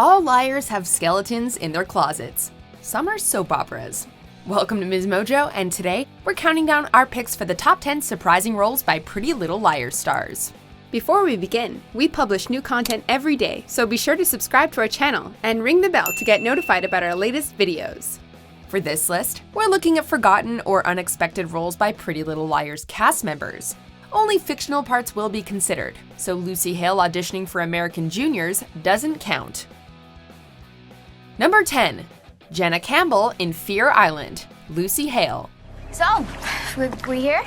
All liars have skeletons in their closets. Some are soap operas. Welcome to MsMojo, and today we're counting down our picks for the top 10 surprising roles by Pretty Little Liars stars. Before we begin, we publish new content every day, so be sure to subscribe to our channel and ring the bell to get notified about our latest videos. For this list, we're looking at forgotten or unexpected roles by Pretty Little Liars cast members. Only fictional parts will be considered, so Lucy Hale auditioning for American Juniors doesn't count. Number 10. Jenna Campbell in Fear Island, Lucy Hale. So, we here?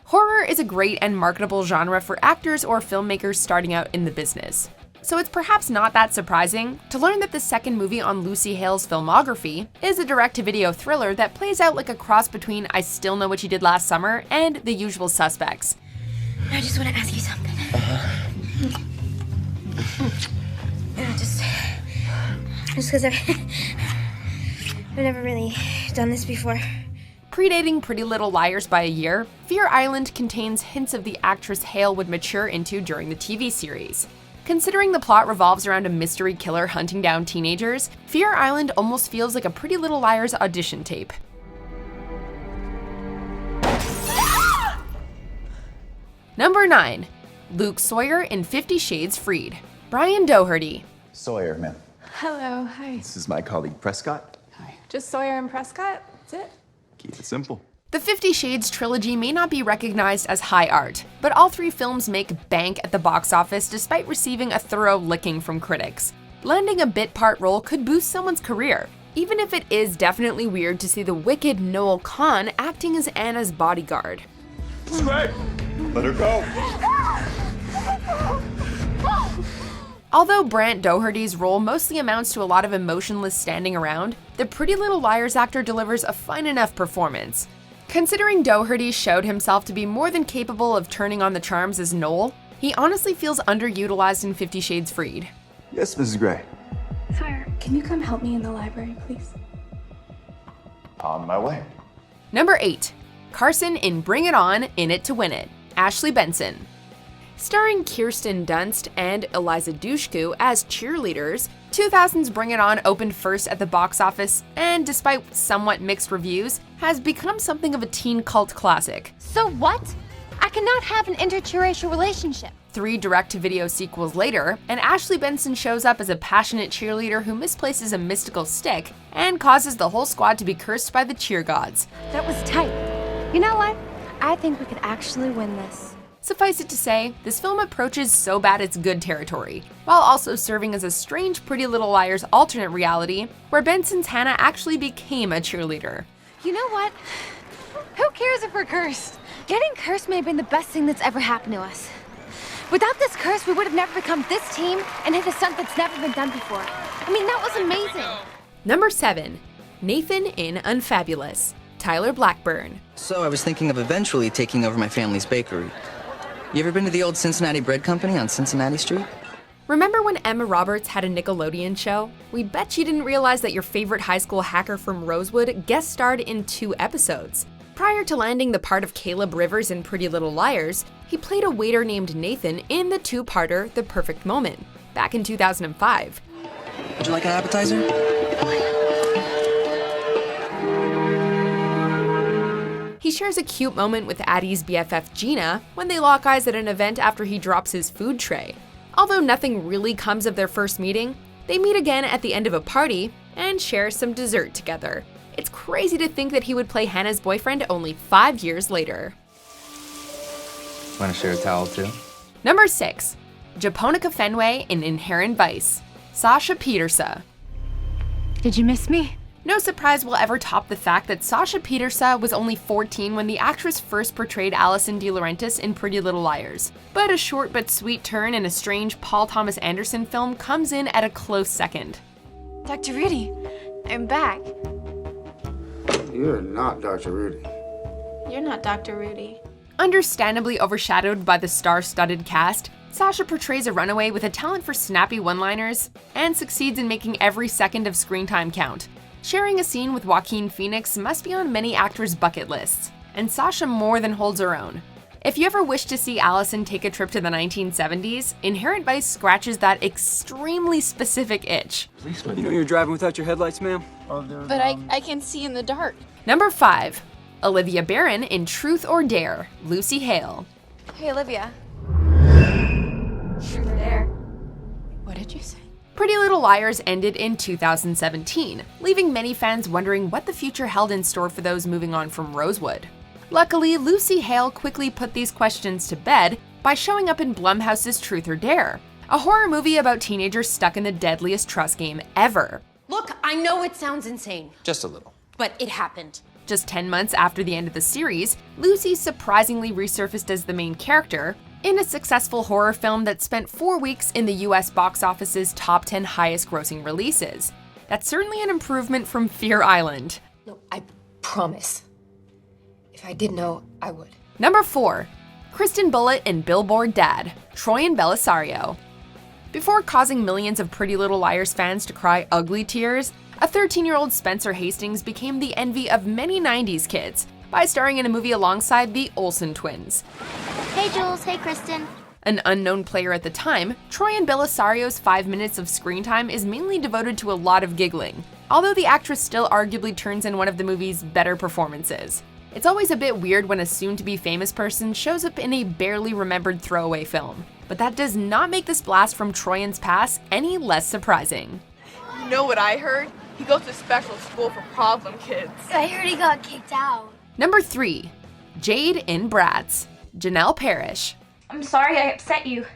Horror is a great and marketable genre for actors or filmmakers starting out in the business. So it's perhaps not that surprising to learn that the second movie on Lucy Hale's filmography is a direct-to-video thriller that plays out like a cross between I Still Know What You Did Last Summer and The Usual Suspects. I just want to ask you something. Just because I've never really done this before. Predating Pretty Little Liars by a year, Fear Island contains hints of the actress Hale would mature into during the TV series. Considering the plot revolves around a mystery killer hunting down teenagers, Fear Island almost feels like a Pretty Little Liars audition tape. Number 9. Luke Sawyer in 50 Shades Freed, Brian Daugherty. Sawyer, ma'am. Hello, hi. This is my colleague Prescott. Hi. Just Sawyer and Prescott? That's it? Keep it simple. The 50 Shades trilogy may not be recognized as high art, but all three films make bank at the box office despite receiving a thorough licking from critics. Landing a bit part role could boost someone's career, even if it is definitely weird to see the wicked Noel Kahn acting as Anna's bodyguard. It's great. Let her go. Although Brant Daugherty's role mostly amounts to a lot of emotionless standing around, the Pretty Little Liars actor delivers a fine enough performance. Considering Daugherty showed himself to be more than capable of turning on the charms as Noel, he honestly feels underutilized in 50 Shades Freed. Yes, Mrs. Gray. Sawyer, can you come help me in the library, please? On my way. Number 8. Carson in Bring It On, In It to Win It, Ashley Benson. Starring Kirsten Dunst and Eliza Dushku as cheerleaders, 2000's Bring It On opened first at the box office and, despite somewhat mixed reviews, has become something of a teen cult classic. So what? I cannot have an interracial relationship. 3 direct-to-video sequels later, and Ashley Benson shows up as a passionate cheerleader who misplaces a mystical stick and causes the whole squad to be cursed by the cheer gods. That was tight. You know what? I think we could actually win this. Suffice it to say, this film approaches so bad it's good territory, while also serving as a strange Pretty Little Liars alternate reality where Benson's Hannah actually became a cheerleader. You know what? Who cares if we're cursed? Getting cursed may have been the best thing that's ever happened to us. Without this curse, we would have never become this team and hit a stunt that's never been done before. I mean, that was amazing. Number 7. Nathan in Unfabulous, Tyler Blackburn. So I was thinking of eventually taking over my family's bakery. You ever been to the old Cincinnati Bread Company on Cincinnati Street? Remember when Emma Roberts had a Nickelodeon show? We bet you didn't realize that your favorite high school hacker from Rosewood guest starred in 2 episodes. Prior to landing the part of Caleb Rivers in Pretty Little Liars, he played a waiter named Nathan in the 2-parter The Perfect Moment, back in 2005. Would you like an appetizer? He shares a cute moment with Addie's BFF Gina when they lock eyes at an event after he drops his food tray. Although nothing really comes of their first meeting, they meet again at the end of a party and share some dessert together. It's crazy to think that he would play Hannah's boyfriend only 5 years later. Want to share a towel too? Number 6. Japonica Fenway in Inherent Vice, Sasha Pieterse. Did you miss me? No surprise will ever top the fact that Sasha Pieterse was only 14 when the actress first portrayed Alison De Laurentiis in Pretty Little Liars. But a short but sweet turn in a strange Paul Thomas Anderson film comes in at a close second. Dr. Rudy, I'm back. You're not Dr. Rudy. You're not Dr. Rudy. Understandably overshadowed by the star-studded cast, Sasha portrays a runaway with a talent for snappy one-liners and succeeds in making every second of screen time count. Sharing a scene with Joaquin Phoenix must be on many actors' bucket lists, and Sasha more than holds her own. If you ever wish to see Allison take a trip to the 1970s, Inherent Vice scratches that extremely specific itch. You know you're driving without your headlights, ma'am? But I can see in the dark. Number 5. Olivia Barron in Truth or Dare, Lucy Hale. Hey, Olivia. Truth or Dare. What did you say? Pretty Little Liars ended in 2017, leaving many fans wondering what the future held in store for those moving on from Rosewood. Luckily, Lucy Hale quickly put these questions to bed by showing up in Blumhouse's Truth or Dare, a horror movie about teenagers stuck in the deadliest trust game ever. Look, I know it sounds insane. Just a little. But it happened. Just 10 months after the end of the series, Lucy surprisingly resurfaced as the main character in a successful horror film that spent 4 weeks in the US box office's top 10 highest grossing releases. That's certainly an improvement from Fear Island. No, I promise. If I did know, I would. Number 4. Kristen Bulut in Billboard Dad, Troian Bellisario. Before causing millions of Pretty Little Liars fans to cry ugly tears, a 13-year-old Spencer Hastings became the envy of many 90s kids by starring in a movie alongside the Olsen twins. Hey Jules, hey Kristen. An unknown player at the time, Troian Bellisario's 5 minutes of screen time is mainly devoted to a lot of giggling, although the actress still arguably turns in one of the movie's better performances. It's always a bit weird when a soon-to-be famous person shows up in a barely remembered throwaway film, but that does not make this blast from Troian's past any less surprising. You know what I heard? He goes to special school for problem kids. I heard he got kicked out. Number 3. Jade in Bratz, Janel Parrish. I'm sorry I upset you,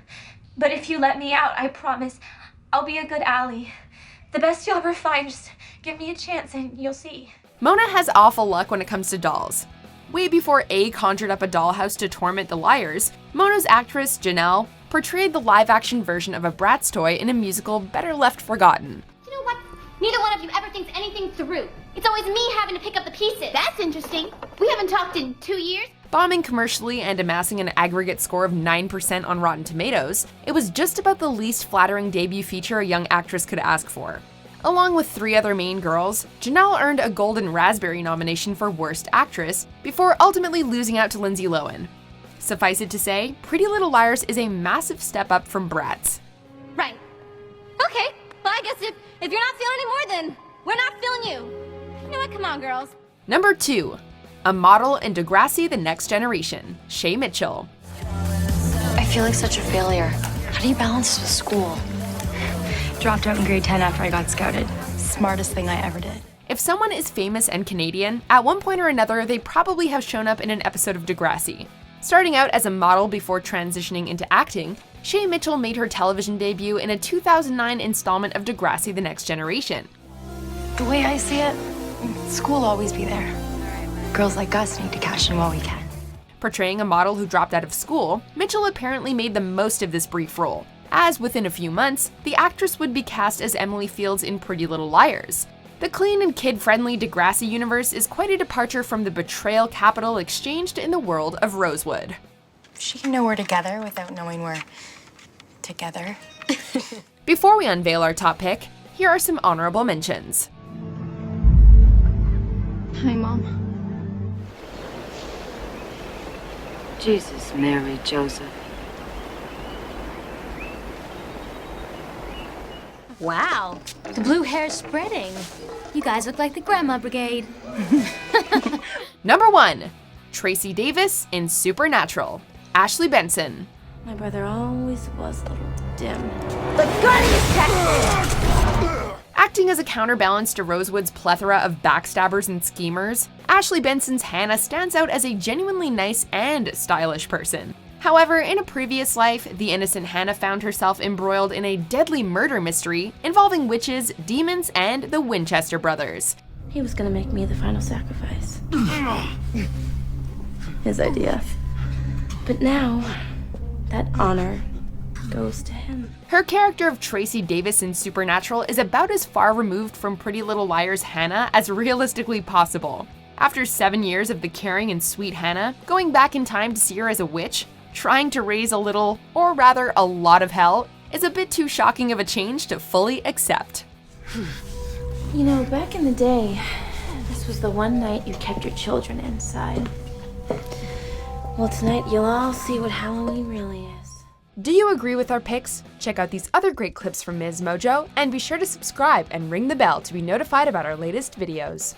but if you let me out, I promise I'll be a good ally. The best you'll ever find, just give me a chance and you'll see. Mona has awful luck when it comes to dolls. Way before A conjured up a dollhouse to torment the liars, Mona's actress, Janel, portrayed the live-action version of a Bratz toy in a musical better left forgotten. You know what? Neither one of you ever thinks anything through. It's always me having to pick up the pieces. That's interesting. We haven't talked in 2 years. Bombing commercially and amassing an aggregate score of 9% on Rotten Tomatoes, it was just about the least flattering debut feature a young actress could ask for. Along with 3 other main girls, Janel earned a Golden Raspberry nomination for Worst Actress before ultimately losing out to Lindsay Lohan. Suffice it to say, Pretty Little Liars is a massive step up from Bratz. Right. Okay. Well, I guess if you're not feeling any more, then we're not feeling you. You know what? Come on, girls. Number 2. A model in Degrassi: The Next Generation, Shay Mitchell. I feel like such a failure. How do you balance with school? Dropped out in grade 10 after I got scouted. Smartest thing I ever did. If someone is famous and Canadian, at one point or another they probably have shown up in an episode of Degrassi. Starting out as a model before transitioning into acting, Shay Mitchell made her television debut in a 2009 installment of Degrassi: The Next Generation. The way I see it, school will always be there. Girls like us need to cash in while we can. Portraying a model who dropped out of school, Mitchell apparently made the most of this brief role, as within a few months, the actress would be cast as Emily Fields in Pretty Little Liars. The clean and kid-friendly Degrassi universe is quite a departure from the betrayal capital exchanged in the world of Rosewood. She can know we're together without knowing we're together. Before we unveil our top pick, here are some honorable mentions. Hi, Mom. Jesus, Mary, Joseph. Wow, the blue hair's spreading. You guys look like the Grandma Brigade. Number 1. Tracy Davis in Supernatural, Ashley Benson. My brother always was a little dim. The gun is tested! Acting as a counterbalance to Rosewood's plethora of backstabbers and schemers, Ashley Benson's Hannah stands out as a genuinely nice and stylish person. However, in a previous life, the innocent Hannah found herself embroiled in a deadly murder mystery involving witches, demons, and the Winchester brothers. He was gonna make me the final sacrifice. His idea. But now, that honor goes to him. Her character of Tracy Davis in Supernatural is about as far removed from Pretty Little Liars' Hannah as realistically possible. After 7 years of the caring and sweet Hannah, going back in time to see her as a witch, trying to raise a little, or rather a lot of hell, is a bit too shocking of a change to fully accept. You know, back in the day, this was the one night you kept your children inside. Well, tonight you'll all see what Halloween really is. Do you agree with our picks? Check out these other great clips from MsMojo, and be sure to subscribe and ring the bell to be notified about our latest videos.